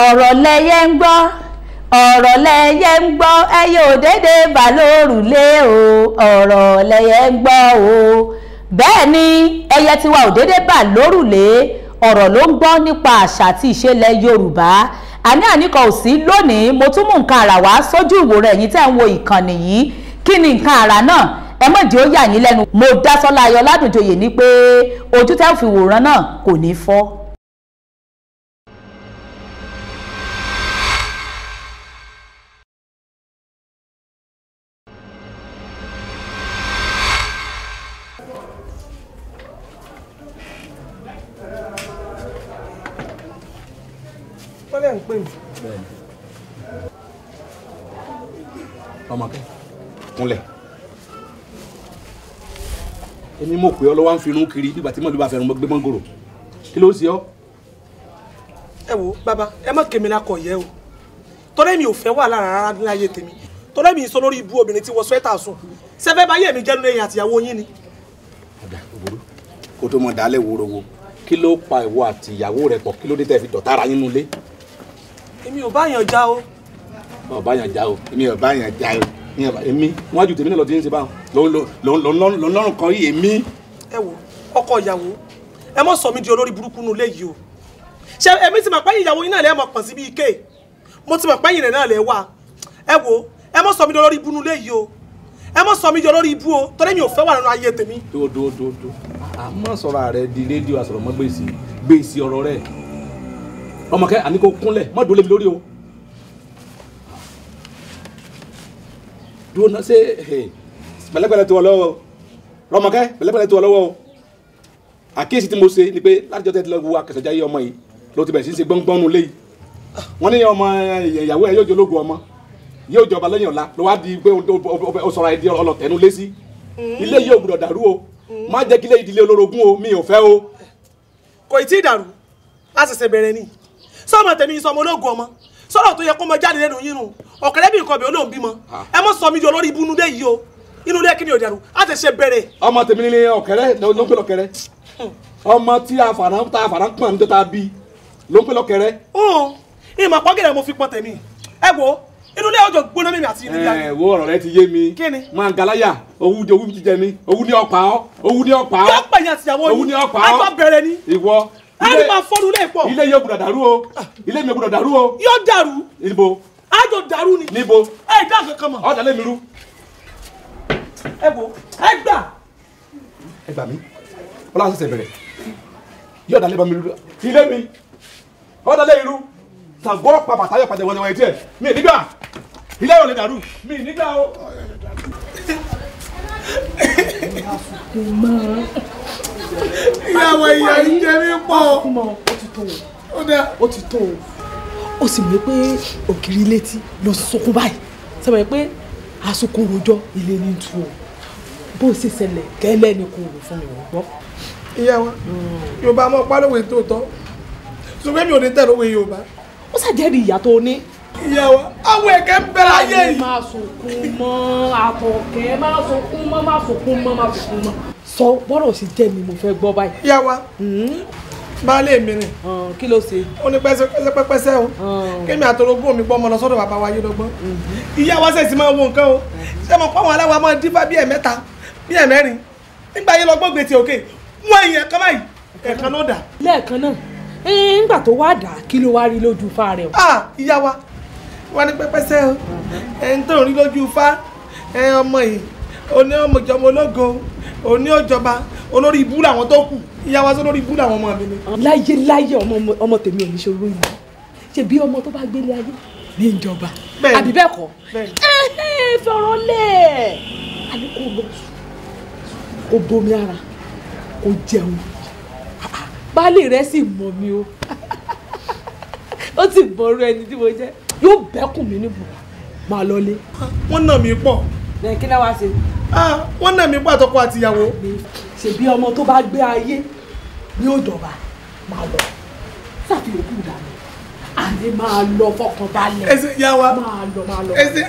ọ̀rọ̀ lẹyẹ ń gbọ́ ọ̀rọ̀ lẹyẹ ń gbọ́ ẹyẹ ò dédé bà lórùlé o ọ̀rọ̀ lẹyẹ ń gbọ́ o bẹ́ẹ̀ ni ẹyẹ tiwa ò dédé bà lórùlé ọ̀rọ̀ ló ń gbọ́ nípa àṣà àti ìṣẹ̀lẹ̀ Yorùbá àní àníkan ò sí lónìí mo tún mú nǹkan àrà wá sójú ìwòran ẹ̀yin tẹ́ ń wo ìkànnì yìí kí ni nǹkan àrà náà ẹ mọ̀ jẹ́ ó yà yín lẹ́nu mo dá Sọ́lá Ayọ̀ Ládùnjoyè ní pé ojú tẹ́ fi wòran náà kò ní fọ́. Tọ́lẹ̀ ń pè mí. Ọmọkẹ́ kúnlẹ̀ èmi mọ̀ pé ọlọ́wà ń finú kiri nígbà tí mọ̀lúbà fẹ́ràn gbé mọ́ngòrò kí ló ń ṣe ọ́. Ẹ wo bàbá ẹ má kémi lákọ̀ yẹ o tọ́lẹ̀ mi ò fẹ́ wà lára rárá láyé tèmi tọ́lẹ̀ mi sọ lórí ibú obìnrin tí wọ́n swẹ́tà sùn sẹ́fẹ́ bá yẹ̀ mí jẹ́nu lẹ́yìn àtìyàwó yín ni. Ọ̀dà òbúrú kó tó mọ̀ dálẹ̀ wòrowò kí ló pa ìwọ àti ìyàwó rẹ pọ̀ kí ló dé tẹ́ fi dọ̀tá ara yín nulẹ̀. Èmi ò bá yàn já o. Ọba yàn já o èmi ò bá yàn já o èmi wọ́n ju tèmi náà lọ ti ń ṣe báwọn lọ́rùn kan yìí èmi. Ẹ wo ọkọ ìyàwó ẹ mọ̀ sọ mi di olórí burúkú nulẹ̀ yìí o ṣe èmi ti mọ̀ pé ìyàwó yín náà lẹ́ mọ̀ pọ̀ sí bí ike mo ti mọ̀ pé ìyìn náà lẹ́ wà ẹ wo ẹ mọ̀ sọ mi di olórí ibú nulẹ̀ yìí o ẹ mọ̀ sọ mi di olórí ibú o tọ́lẹ̀ mi ò fẹ́ wà nínú ayé tèmi. dòdòdòdò àmọ́ sọ̀rọ̀ rẹ di rédíò àsọ̀rọ̀mọ́ gbèsè ọ̀rọ̀ rẹ Ọmọkẹ́ àní kò kúnlẹ̀ má dúró lébi lórí o. dúró náà ṣe pẹ̀lẹ́pẹ̀lẹ́ tó wọ lọ́wọ́ Ọmọkẹ́ pẹ̀lẹ́pẹ̀lẹ́ tó wọ lọ́wọ́ o. àkíyèsí tí mo ṣe ni pé látijọ́ tẹ́ ti lọ wo akẹ́sọ̀já yé ọmọ yìí ló ti bẹ̀rẹ̀ sí ṣe gbọ́ngbọ́n nu léyìí. wọ́n ní ọmọ ìyàwó ẹ̀ yóò jẹ́ ológun ọmọ yóò jọba lẹ́yìn ọ̀la ló wá di pé ó sọ̀rọ̀ ẹ̀ di ọlọ̀tẹ̀nu lé sí. ilé yìí ò gbọdọ̀ dàrú o má jẹ́ kí ilé ìdílé olórogún o mi ò fẹ́ o. Kò tí ì dàrú a ṣẹ̀ṣẹ̀ bẹ̀rẹ̀ ni sọmọ tèmi sọmọ ológun ọmọ sọ̀rọ̀ tó yẹ kó mọ jáde lẹ́nu yín nù ọ̀kẹ́rẹ́ bí nǹkan bẹ̀ olóhùn bímọ ẹ mọ̀ sọ mi jọ lórí ibú nulẹ yìí o inú ilé kíni ò dàrú a ṣẹ̀ṣẹ̀ bẹ̀rẹ̀. ọmọ tèmi ní ọ̀kẹ́rẹ́ ló ń pè lọ́kẹ́rẹ́ ọmọ tí àfàrà ń pọ̀ nítorí tá a bí ló ń pè lọ́kẹ́rẹ́. ìmọ̀ pọ́ngẹ̀rẹ̀ mo fi pọ̀ tèmi ẹ wo inú ilé ọjọ́ gbóná mímì àti ìrìn àjò. wo ọ̀rọ̀ rẹ ti yé mi. kíni. máa galaya owó ti jẹ ni owó ní ọ̀pá ọ́ owó ní ọ̀pá ọ́. yóò pẹ̀yìn àtìyàwó yìí owó ní ọ̀pá ọ́. àjọ bẹ̀rẹ̀ ni. ìwọ ẹni máa fọ́nu ilé pọ̀. ilé yóò gbọdọ̀ dàrú o ilé mi gbọdọ̀ dàrú o. yóò dàrú. níbo. àjọ dàrú ni. níbo. ẹ dá kankan mọ̀. ọ̀dà lé mi rú. ẹ wo ẹ gbà. ẹ gbà mí ọlọ́run ṣẹ̀ṣẹ̀ bẹ̀rẹ̀ yóò dà lé bá mi rú ilé mi ọ̀dà lé irú tàgbọ́ pa bàtà yóò padà wọ̀nyẹ̀wọ̀nyẹ̀ tiẹ̀ mi nígbà ilé yóò lè dàrú mi nígbà o. ìyàwó ìyá yìí jẹ mí pọ̀. ó ti tó o ó sì mọ̀ pé ògiri létí lọ sunkún báyìí sọ pé àsokò rojọ́ ilé ní tu o bó ṣe ṣẹlẹ̀ gẹ́lẹ́ ni kò rò fún mi ò gbọ́. ìyá wa Yorùbá mọ pálọ̀wé tó tọ́ ṣùgbọ́n mi ò ní tẹ̀lé òwe Yorùbá. ó ṣàjẹ́rìí ìyá tó ní. ìyá wa àwọn ẹ̀kẹ́ ń bẹ̀rẹ̀ ayé yìí. máa sunkún mọ́ àtọ̀kẹ́ máa sunkún mọ́ sọ bọ́rọ̀ sì jẹ́ mi mo fẹ́ gbọ́ báyìí. ìyá wa baálé mi rìn. kí ló ṣe. ó ní pẹ́sẹ́pẹ́sẹ́ o kémi àtọ̀rọ̀gbọ́n mi gbọ́ ọmọ lọ sọ́dọ̀ bàbá wa yé lọ́gbọ́n. ìyá wa ṣèṣì máa wo nǹkan o ṣé mo pọ́ àwọn aláwa máa dífá bí ẹ̀mẹ́ta bí ẹ̀mẹ́rin nígbà yé lọ́gbọ́n gbèsè òkè wọ́n èèyàn kan báyìí ẹ̀ẹ̀kan ló dà. lẹ́ẹ̀kan náà nígbà tó wá dà kí ló wá rí lójú ifá rẹ̀ o. ìyá wa wọ́n ní pẹ́pẹ́sẹ́ o ẹni tó ń rí lójú ifá ọmọ yìí oní ọmọjọmọ ológo oní òjọba olórí ibú làwọn tó kù ìyá wa sọ lórí ibú làwọn ọmọ mi ni. láyé ọmọ tèmi ò ní ṣe olóyìn ṣe bí ọmọ tó bá gbélé ayé ní ìjọba àbí bẹ́ẹ̀ kọ́ fọ̀rọ̀ lẹ̀ àbí kò lọ kò bomi ara kò jẹun baálé rẹ̀ sì mọ̀ mi o ó sì mọ̀ọ́rọ̀ ẹni tí mo jẹ́ yóò bẹ́kùn mi níbo máa lọlé. wọ́n nà mí pọ̀. kí náà wá ṣe. wọ́n nà mí pọ̀ àtọkọ àtìyàwó. ṣèbí ọmọ tó bá gbé ayé ní òjọba máa lọ ṣàfihàn òkú ìdáná àní máa lọ fọkàn balẹ̀. ẹsẹ̀ yá wa máa lọ. ẹsẹ̀.